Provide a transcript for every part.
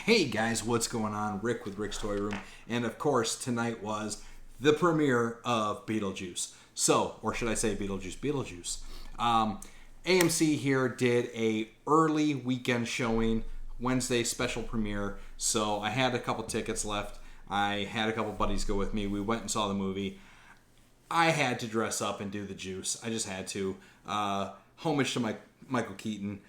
Hey guys, what's going on? Rick with Rick's Toy Room. And of course, tonight was the premiere of Beetlejuice. So, or should I say Beetlejuice. AMC here did a early weekend showing, Wednesday special premiere. So I had a couple tickets left. I had a couple buddies go with me. We went and saw the movie. I had to dress up and do the juice. I just had to. Homage to Michael Keaton.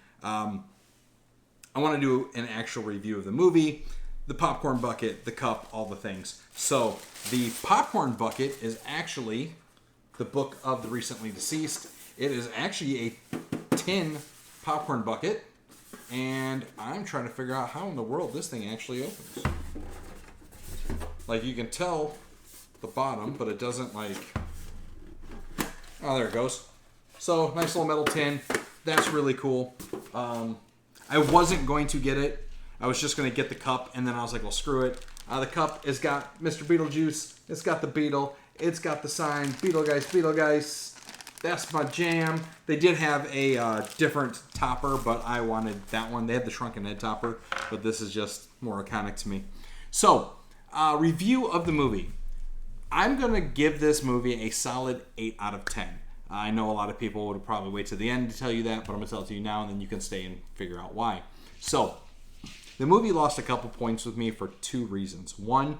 I want to do an actual review of the movie, the popcorn bucket, the cup, all the things. So the popcorn bucket is actually the Book of the Recently Deceased. It is actually a tin popcorn bucket, and I'm trying to figure out how in the world this thing actually opens. Like, you can tell the bottom, but it doesn't, like... Oh, there it goes. So, nice little metal tin. That's really cool. I wasn't going to get it. I was just going to get the cup, and then I was like, well, screw it. The cup has got Mr. Beetlejuice. It's got the beetle. It's got the sign, Beetlegeist. That's my jam. They did have a different topper, but I wanted that one. They had the shrunken head topper, but this is just more iconic to me. So, review of the movie. I'm going to give this movie a solid 8 out of 10. I know a lot of people would probably wait to the end to tell you that, but I'm going to tell it to you now, and then you can stay and figure out why. So, the movie lost a couple points with me for two reasons. One,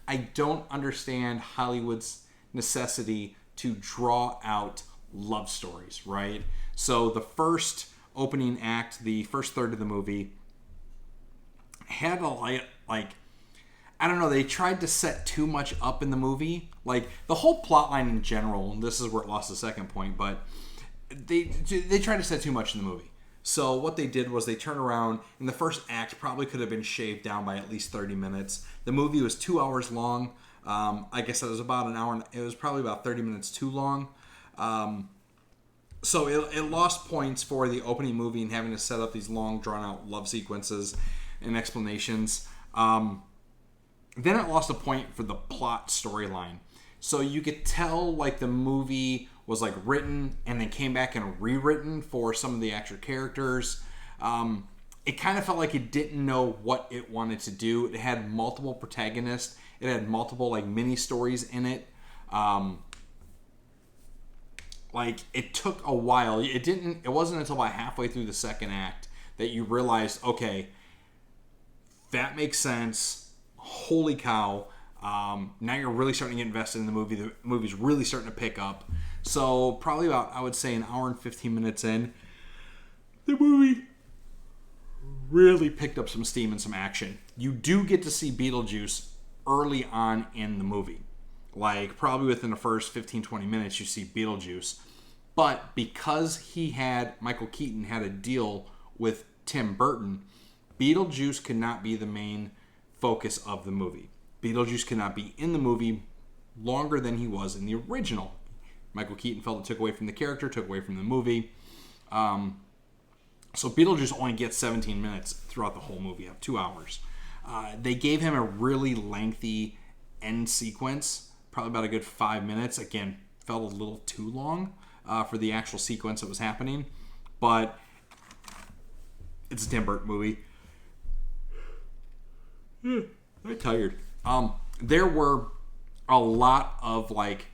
I don't understand Hollywood's necessity to draw out love stories, right? So, the first opening act, the first third of the movie, had a I don't know, they tried to set too much up in the movie. Like, the whole plot line in general, and this is where it lost the second point, but they tried to set too much in the movie. So what they did was they turned around, and the first act probably could have been shaved down by at least 30 minutes. The movie was 2 hours long. Like I said, it was about an hour, it was probably about 30 minutes too long. So it lost points for the opening movie and having to set up these long, drawn-out love sequences and explanations. Then it lost a point for the plot storyline. So you could tell like the movie was like written and then came back and rewritten for some of the extra characters. It kind of felt like it didn't know what it wanted to do. It had multiple protagonists. It had multiple like mini stories in it. Like, it took a while. It wasn't until about halfway through the second act that you realized, okay, that makes sense. Holy cow. Now you're really starting to get invested in the movie. The movie's really starting to pick up. So probably about, I would say, an hour and 15 minutes in, the movie really picked up some steam and some action. You do get to see Beetlejuice early on in the movie. Like, probably within the first 15-20 minutes, you see Beetlejuice. But because Michael Keaton had a deal with Tim Burton, Beetlejuice could not be the main focus of the movie. Beetlejuice could not be in the movie longer than he was in the original. Michael Keaton felt it took away from the character, took away from the movie. So Beetlejuice only gets 17 minutes throughout the whole movie, up 2 hours. They gave him a really lengthy end sequence, probably about a good 5 minutes. Again, felt a little too long for the actual sequence that was happening. But it's a Tim Burton movie. I'm tired. There were a lot of, like...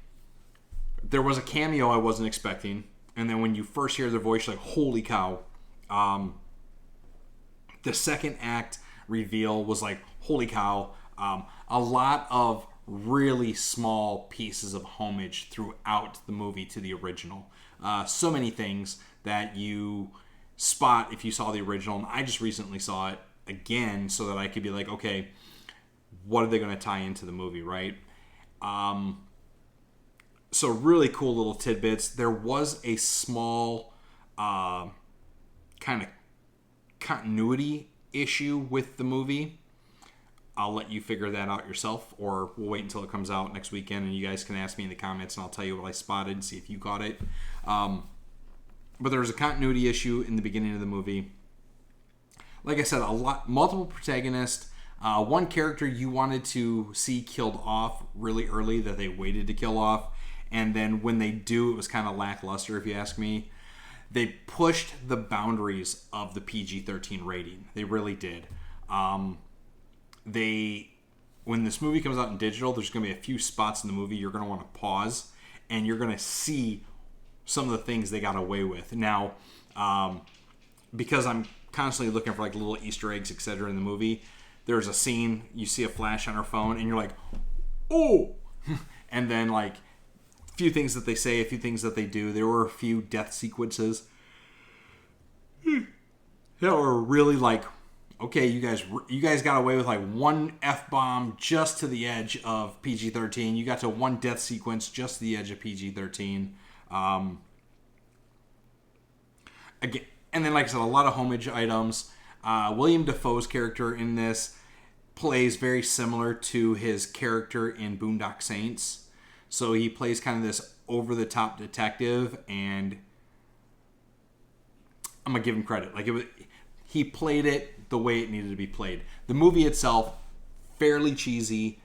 There was a cameo I wasn't expecting. And then when you first hear their voice, you're like, holy cow. The second act reveal was like, holy cow. A lot of really small pieces of homage throughout the movie to the original. So many things that you spot if you saw the original. And I just recently saw it again so that I could be like, okay, what are they going to tie into the movie, right? So really cool little tidbits. There was a small kind of continuity issue with the movie. I'll let you figure that out yourself, or we'll wait until it comes out next weekend and you guys can ask me in the comments and I'll tell you what I spotted and see if you caught it. But there was a continuity issue in the beginning of the movie. Like I said, multiple protagonists. One character you wanted to see killed off really early that they waited to kill off. And then when they do, it was kind of lackluster, if you ask me. They pushed the boundaries of the PG-13 rating. They really did. when this movie comes out in digital, there's going to be a few spots in the movie you're going to want to pause, and you're going to see some of the things they got away with. Now, because I'm constantly looking for like little Easter eggs, etc. in the movie, there's a scene, you see a flash on her phone, and you're like, oh! And then like a few things that they say, a few things that they do. There were a few death sequences that were really like, okay, you guys got away with like one F-bomb just to the edge of PG-13. You got to one death sequence just to the edge of PG-13. Again, and then like I said, a lot of homage items. William Dafoe's character in this plays very similar to his character in Boondock Saints. So he plays kind of this over-the-top detective, and I'm going to give him credit. He played it the way it needed to be played. The movie itself, fairly cheesy,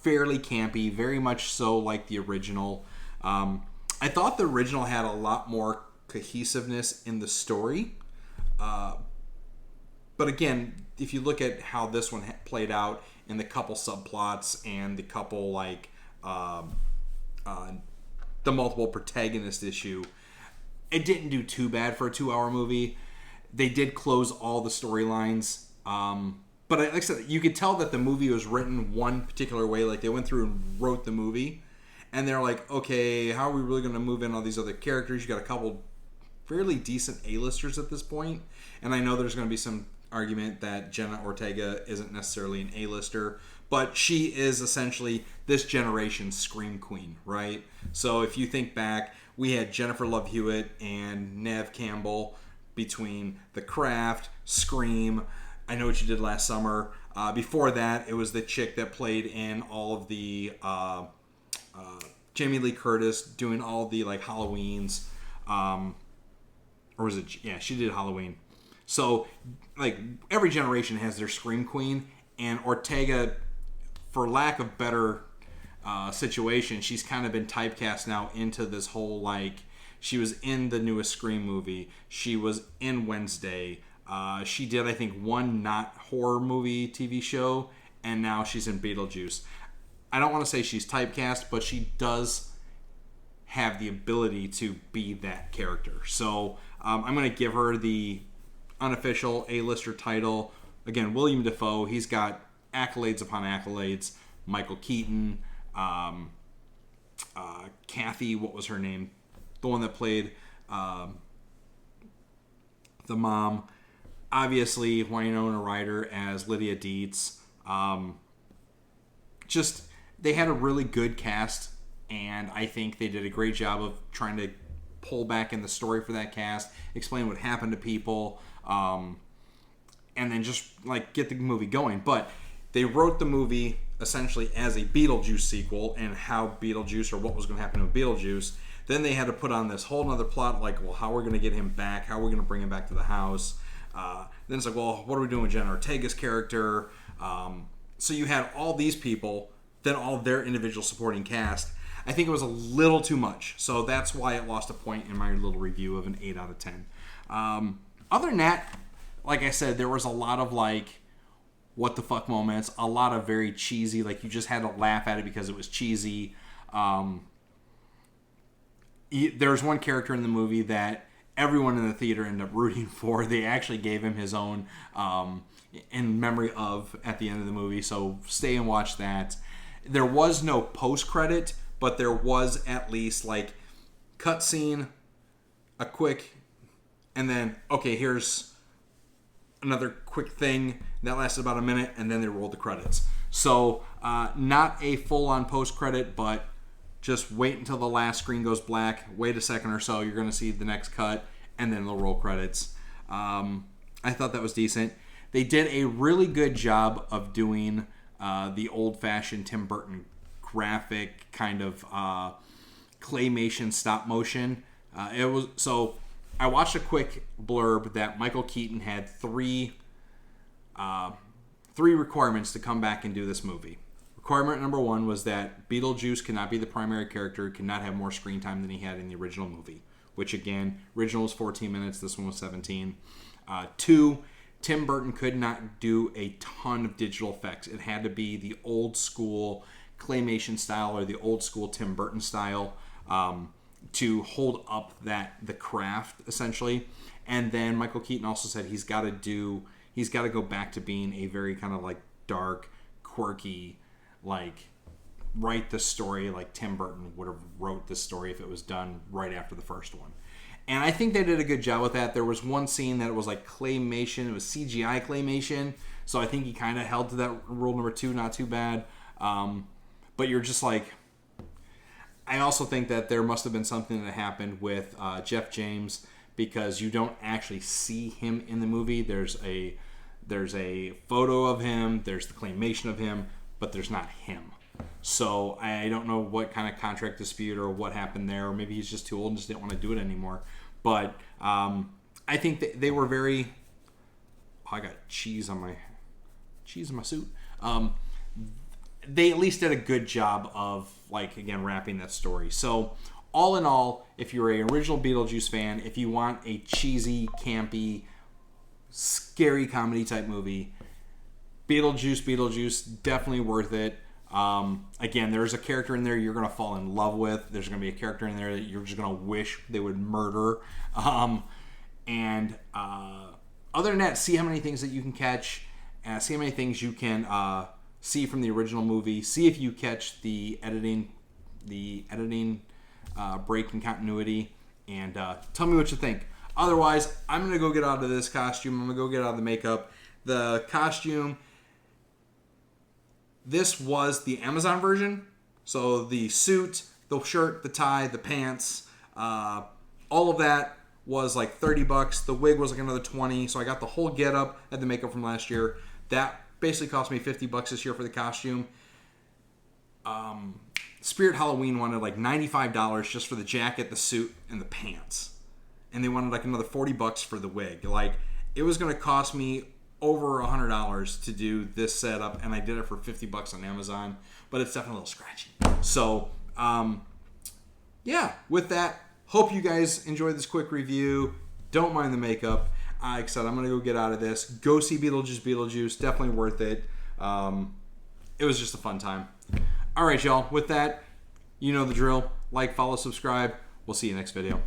fairly campy, very much so like the original. I thought the original had a lot more cohesiveness in the story. But again, if you look at how this one played out in the couple subplots and the couple the multiple protagonist issue, it didn't do too bad for a 2-hour movie. They did close all the storylines. But like I said, you could tell that the movie was written one particular way. Like they went through and wrote the movie, and they're like, okay, how are we really going to move in all these other characters? You got a couple fairly decent A-listers at this point. And I know there's going to be some argument that Jenna Ortega isn't necessarily an A-lister, but she is essentially this generation's scream queen, right? So if you think back, we had Jennifer Love Hewitt and Neve Campbell between The Craft, Scream, I Know What You Did Last Summer. Before that, it was the chick that played in all of the Jamie Lee Curtis doing all the like Halloweens. Or was it? Yeah, she did Halloween. So like every generation has their scream queen, and Ortega, for lack of better situation, she's kind of been typecast now into this whole like. She was in the newest Scream movie. She was in Wednesday. She did, I think, one not horror movie TV show, and now she's in Beetlejuice. I don't want to say she's typecast, but she does have the ability to be that character. So I'm going to give her the unofficial A-lister title. Again, William Dafoe. He's got accolades upon accolades. Michael Keaton. Kathy, what was her name? The one that played the mom. Obviously, Winona Ryder as Lydia Dietz. Just, they had a really good cast, and I think they did a great job of trying to pull back in the story for that cast, explain what happened to people, and then just like get the movie going. But they wrote the movie essentially as a Beetlejuice sequel, and how Beetlejuice, or what was going to happen to Beetlejuice. Then they had to put on this whole other plot, like, well, how we're going to get him back, how we're going to bring him back to the house. Then it's like, well, what are we doing with Jenna Ortega's character? So you had all these people, then all their individual supporting cast. I think it was a little too much. So that's why it lost a point in my little review of an 8 out of 10. Other than that, like I said, there was a lot of, like, what the fuck moments, a lot of very cheesy, like, you just had to laugh at it because it was cheesy. There's one character in the movie that everyone in the theater ended up rooting for. They actually gave him his own in memory of at the end of the movie. So stay and watch that. There was no post-credit, but there was at least like cutscene, a quick, and then, okay, here's another quick thing that lasted about a minute, and then they rolled the credits. So not a full-on post-credit, but just wait until the last screen goes black. Wait a second or so. You're going to see the next cut, and then they'll roll credits. I thought that was decent. They did a really good job of doing the old-fashioned Tim Burton graphic kind of claymation stop motion. It was so. I watched a quick blurb that Michael Keaton had three requirements to come back and do this movie. Requirement number 1 was that Beetlejuice cannot be the primary character, cannot have more screen time than he had in the original movie, which again, original was 14 minutes, this one was 17. 2, Tim Burton could not do a ton of digital effects. It had to be the old school claymation style or the old school Tim Burton style to hold up the craft essentially. And then Michael Keaton also said he's got to go back to being a very kind of like dark, quirky, like write the story like Tim Burton would have wrote the story if it was done right after the first one. And I think they did a good job with that. There was one scene that it was like claymation. It was CGI claymation. So I think he kind of held to that rule number 2, not too bad. But you're just like... I also think that there must have been something that happened with Jeff James because you don't actually see him in the movie. There's a photo of him. There's the claymation of him. But there's not him. So I don't know what kind of contract dispute or what happened there. Or maybe he's just too old and just didn't want to do it anymore. But I think they were very... Oh, I got cheese on my suit. They at least did a good job of, like, again, wrapping that story. So all in all, if you're an original Beetlejuice fan, if you want a cheesy, campy, scary comedy type movie, Beetlejuice, definitely worth it. Again, there's a character in there you're going to fall in love with. There's going to be a character in there that you're just going to wish they would murder. And other than that, see how many things that you can catch. See how many things you can see from the original movie. See if you catch the editing break in continuity. And tell me what you think. Otherwise, I'm going to go get out of this costume. I'm going to go get out of the makeup. The costume... This was the Amazon version. So the suit, the shirt, the tie, the pants, all of that was like $30. The wig was like another $20. So I got the whole getup and the makeup from last year. That basically cost me $50 this year for the costume. Spirit Halloween wanted like $95 just for the jacket, the suit, and the pants. And they wanted like another $40 for the wig. Like, it was going to cost me over $100 to do this setup, and I did it for $50 on Amazon, but it's definitely a little scratchy. So, yeah, with that, hope you guys enjoyed this quick review. Don't mind the makeup. Like I said, I'm going to go get out of this. Go see Beetlejuice. Definitely worth it. It was just a fun time. All right, y'all. With that, you know the drill. Like, follow, subscribe. We'll see you next video.